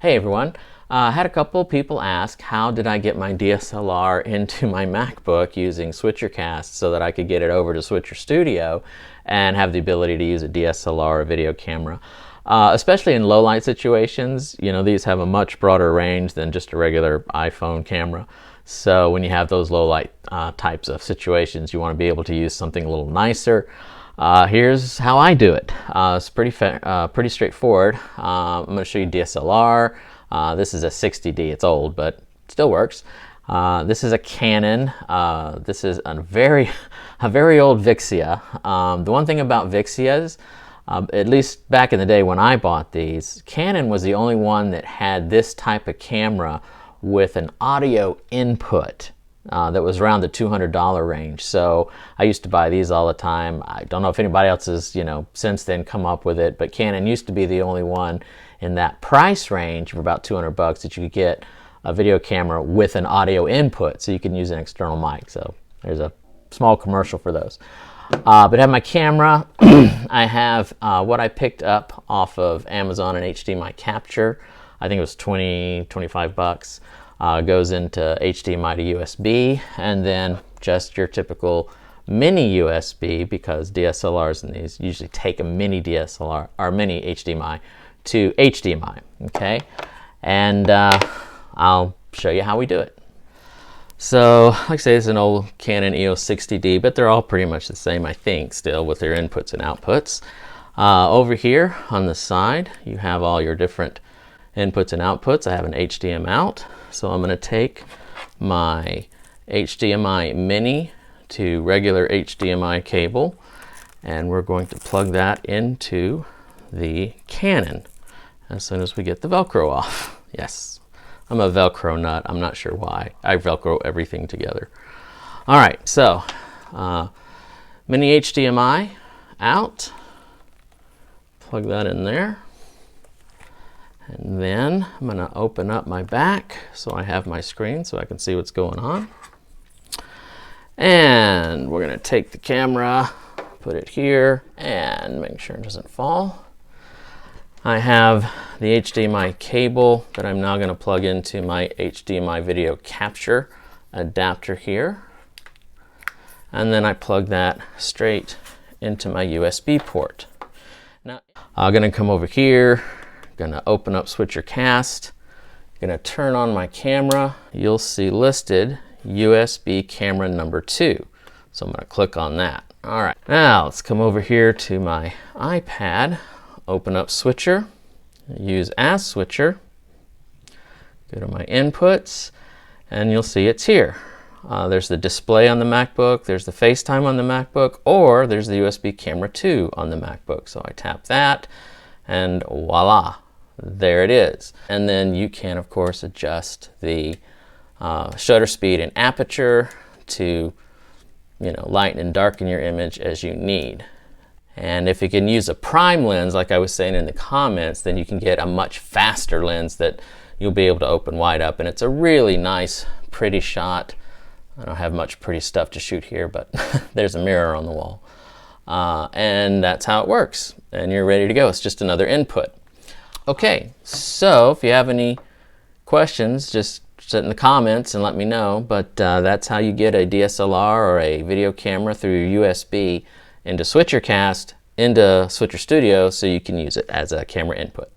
Hey everyone, I had a couple people ask how did I get my DSLR into my MacBook using SwitcherCast so that I could get it over to Switcher Studio and have the ability to use a DSLR or video camera. Especially in low light situations, you know, these have a much broader range than just a regular iPhone camera. So when you have those low light types of situations, you want to be able to use something a little nicer. Here's how I do it. It's pretty straightforward. I'm going to show you DSLR. This is a 60D. It's old, but still works. This is a Canon. This is a very old Vixia. The one thing about Vixias, at least back in the day when I bought these, Canon was the only one that had this type of camera with an audio input. That was around the $200 range. So I used to buy these all the time. I don't know if anybody else has, since then come up with it, but Canon used to be the only one in that price range for about $200 that you could get a video camera with an audio input, so you can use an external mic. So there's a small commercial for those. But I have my camera. I have what I picked up off of Amazon, an HDMI capture. I think it was 25 bucks. Goes into HDMI to USB, and then just your typical mini USB, because DSLRs and these usually take a mini DSLR or mini HDMI to HDMI. Okay, and I'll show you how we do it. So, like I say, it's an old Canon EOS 60D, but they're all pretty much the same, I think, still with their inputs and outputs. Over here on the side, you have all your different inputs and outputs. I have an HDMI out, so I'm going to take my HDMI mini to regular HDMI cable, and we're going to plug that into the Canon as soon as we get the Velcro off. Yes, I'm a Velcro nut. I'm not sure why. I Velcro everything together. All right, so mini HDMI out, plug that in there. And then I'm going to open up my back so I have my screen so I can see what's going on. And we're going to take the camera, put it here, and make sure it doesn't fall. I have the HDMI cable that I'm now going to plug into my HDMI video capture adapter here. And then I plug that straight into my USB port. Now I'm going to come over here. Gonna open up SwitcherCast, gonna turn on my camera. You'll see listed USB camera number 2. So I'm gonna click on that. All right, now let's come over here to my iPad, open up Switcher, use as Switcher, go to my inputs, and you'll see it's here. There's the display on the MacBook, there's the FaceTime on the MacBook, or there's the USB camera 2 on the MacBook. So I tap that, and voila. There it is. And then you can, of course, adjust the shutter speed and aperture to, lighten and darken your image as you need. And if you can use a prime lens, like I was saying in the comments, then you can get a much faster lens that you'll be able to open wide up. And it's a really nice, pretty shot. I don't have much pretty stuff to shoot here, but there's a mirror on the wall. And that's how it works. And you're ready to go. It's just another input. Okay, so if you have any questions, just sit in the comments and let me know. But that's how you get a DSLR or a video camera through your USB into SwitcherCast, into Switcher Studio, so you can use it as a camera input.